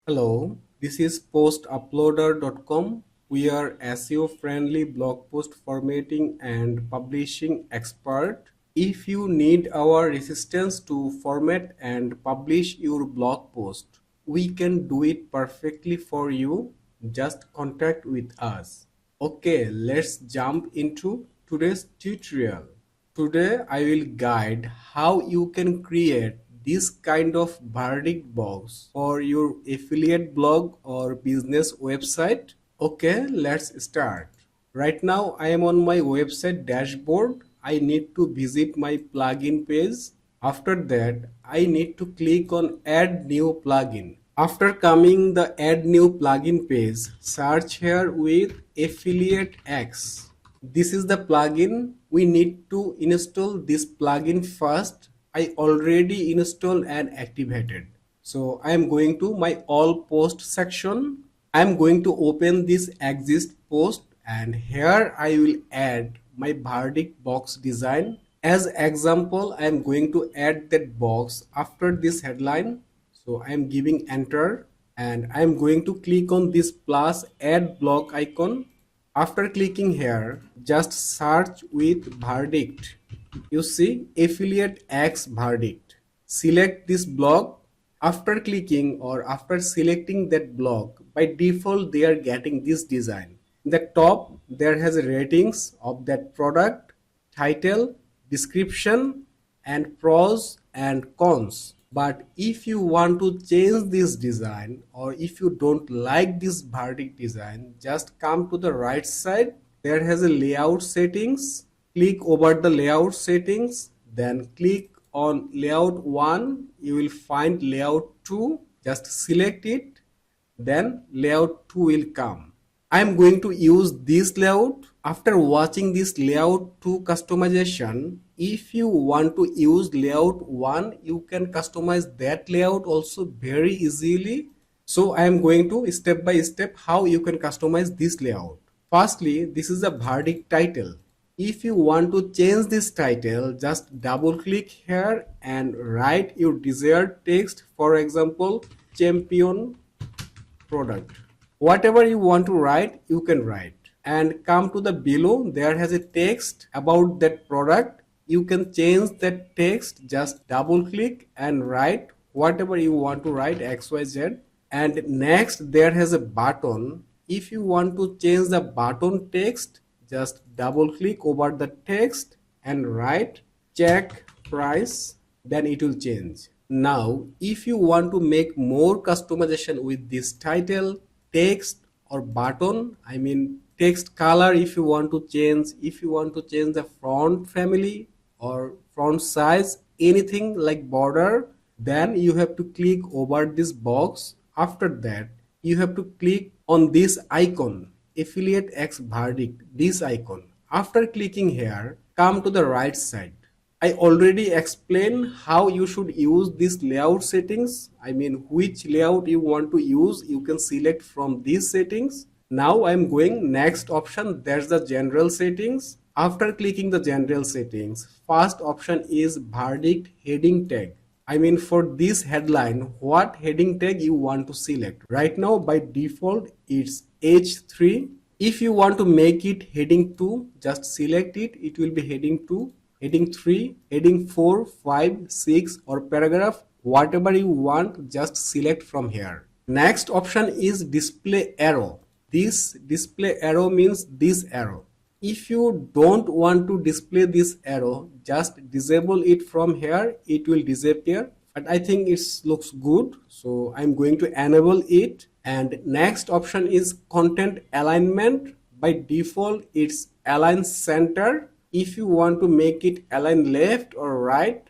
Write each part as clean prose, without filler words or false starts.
Hello, this is postuploader.com. We are SEO friendly blog post formatting and publishing expert. If you need our assistance to format and publish your blog post, we can do it perfectly for you. Just contact with us. Okay, let's jump into today's tutorial. Today I will guide how you can create this kind of verdict box for your affiliate blog or business website. Okay, let's start. Right now I am on my website dashboard. I need to visit my plugin page. After that, I need to click on add new plugin. After coming the add new plugin page, search here with affiliate X. This is the plugin. We need to install this plugin first. I already installed and activated. So I am going to my all post section. I am going to open this exist post and here I will add my verdict box design. As example, I am going to add that box after this headline. So I am giving enter and I am going to click on this plus add block icon. After clicking here, just search with verdict. You see affiliate X verdict. Select this block. After clicking or after selecting that block, by default they are getting this design. In the top there has ratings of that product, title, description and pros and cons. But if you want to change this design or if you don't like this verdict design, just come to the right side. There has a layout settings. Click over the layout settings, then click on layout 1. You will find layout 2. Just select it, then layout 2 will come. I am going to use this layout. After watching this layout 2 customization, if you want to use layout 1, you can customize that layout also very easily. So I am going to step by step how you can customize this layout. Firstly, this is a verdict title. If you want to change this title, just double click here and write your desired text. For example, champion product. Whatever you want to write, you can write. And come to the below, there has a text about that product. You can change that text, just double click and write whatever you want to write, XYZ. And next there has a button. If you want to change the button text, just double click over the text and write check price, then it will change. Now if you want to make more customization with this title, text or button, I mean text color, if you want to change, if you want to change the font family or font size, anything like border, then you have to click over this box. After that you have to click on this icon, affiliate X verdict, this icon. After clicking here, come to the right side. I already explained how you should use this layout settings. I mean which layout you want to use, you can select from these settings. Now I'm going next option, there's the general settings. After clicking the general settings, first option is verdict heading tag. I mean for this headline, what heading tag you want to select. Right now by default it's H3. If you want to make it heading 2, just select it, it will be heading 2, heading 3, heading 4, 5, 6 or paragraph, whatever you want, just select from here. Next option is display arrow. This display arrow means this arrow. If you don't want to display this arrow, just disable it from here, it will disappear. But I think it looks good, so I'm going to enable it. And next option is content alignment. By default it's align center. If you want to make it align left or right,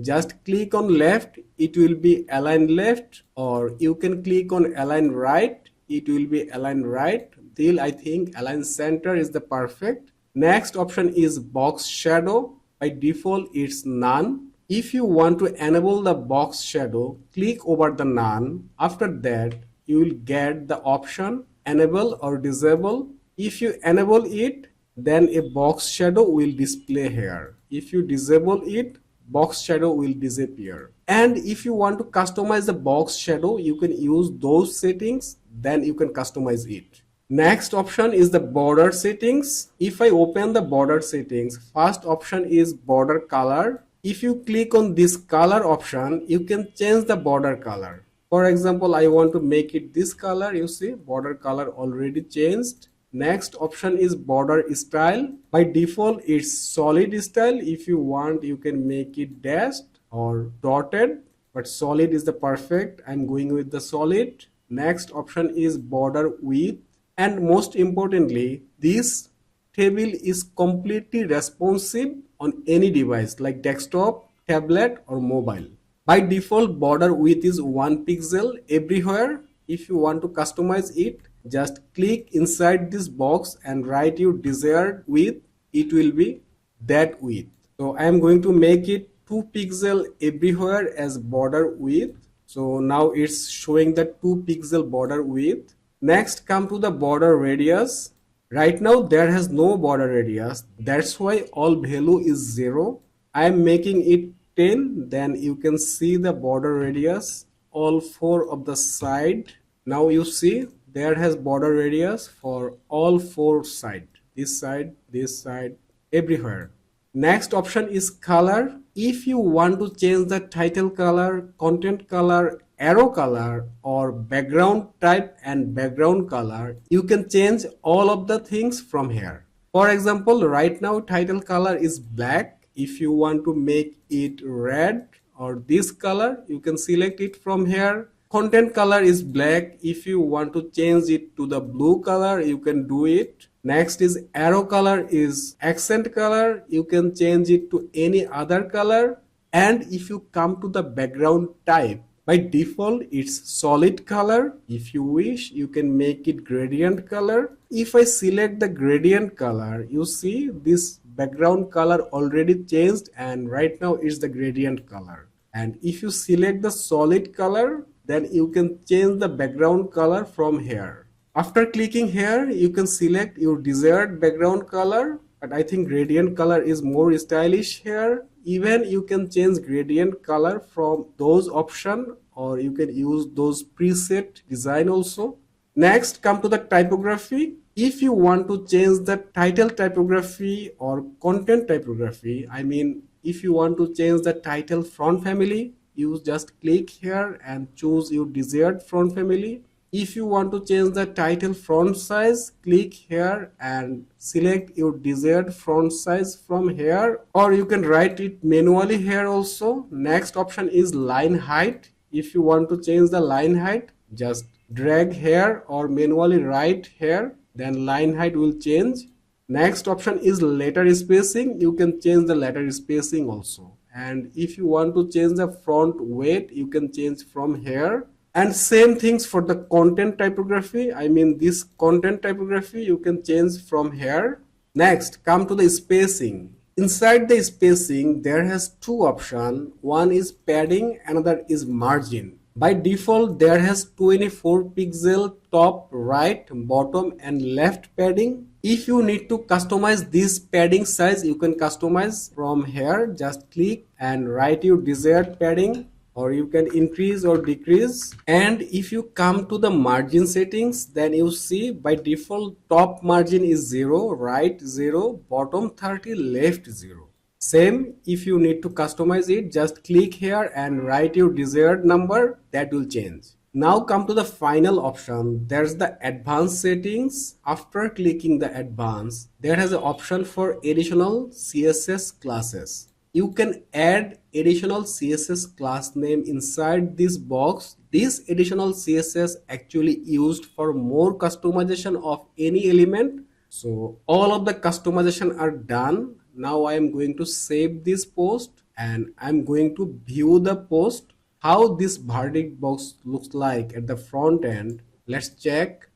just click on left, it will be align left, or you can click on align right, it will be align right. Till I think align center is the perfect. Next option is box shadow. By default it's none. If you want to enable the box shadow, click over the none. After that you will get the option enable or disable. If you enable it, then a box shadow will display here. If you disable it, box shadow will disappear. And if you want to customize the box shadow, you can use those settings, then you can customize it. Next option is the border settings. If I open the border settings, first option is border color. If you click on this color option, you can change the border color. For example, I want to make it this color. You see, border color already changed. Next option is border style. By default, it's solid style. If you want, you can make it dashed or dotted, but solid is the perfect. I'm going with the solid. Next option is border width. And most importantly, this table is completely responsive on any device like desktop, tablet or mobile. By default, border width is 1 pixel everywhere. If you want to customize it, just click inside this box and write your desired width. It will be that width. So I am going to make it 2 pixel everywhere as border width. So now it's showing the 2 pixel border width. Next, come to the border radius. Right now there has no border radius. That's why all value is 0. I am making it 10. Then you can see the border radius, all 4 of the side. Now you see there has border radius for all 4 sides. This side, everywhere. Next option is color. If you want to change the title color, content color, arrow color or background type and background color, you can change all of the things from here. For example, right now title color is black. If you want to make it red or this color, you can select it from here. Content color is black. If you want to change it to the blue color, you can do it. Next is arrow color is accent color. You can change it to any other color. And if you come to the background type, by default it's solid color. If you wish, you can make it gradient color. If I select the gradient color, you see this background color already changed and right now it's the gradient color. And if you select the solid color, then you can change the background color from here. After clicking here, you can select your desired background color, but I think gradient color is more stylish here. Even you can change gradient color from those options, or you can use those preset design also. Next, come to the typography. If you want to change the title typography or content typography, I mean, if you want to change the title font family, you just click here and choose your desired font family. If you want to change the title font size, click here and select your desired font size from here, or you can write it manually here also. Next option is line height. If you want to change the line height, just drag here or manually write here, then line height will change. Next option is letter spacing. You can change the letter spacing also. And if you want to change the font weight, you can change from here. And same things for the content typography. I mean, this content typography you can change from here. Next, come to the spacing. Inside the spacing, there has 2 options. One is padding, another is margin. By default, there has 24 pixel top, right, bottom and left padding. If you need to customize this padding size, you can customize from here. Just click and write your desired padding, or you can increase or decrease. And if you come to the margin settings, then you see by default top margin is 0, right 0, bottom 30, left 0. Same, if you need to customize it, just click here and write your desired number. That will change. Now come to the final option. There's the advanced settings. After clicking the advanced, there has an option for additional CSS classes. You can add additional CSS class name inside this box. This additional CSS actually used for more customization of any element. So all of the customization are done. Now I am going to save this post and I'm going to view the post, how this verdict box looks like at the front end. Let's check.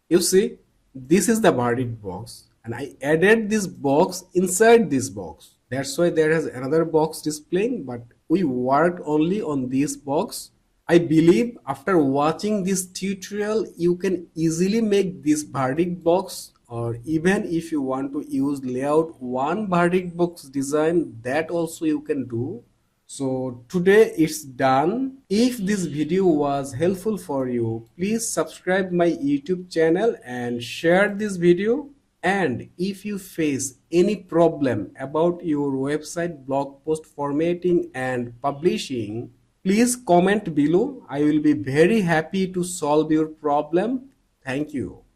You see, this is the verdict box and I added this box inside this box. That's why there is another box displaying, but we worked only on this box. I believe after watching this tutorial, you can easily make this verdict box, or even if you want to use layout 1 verdict box design, that also you can do. So today it's done. If this video was helpful for you, please subscribe my YouTube channel and share this video. And if you face any problem about your website blog post formatting and publishing, please comment below. I will be very happy to solve your problem. Thank you.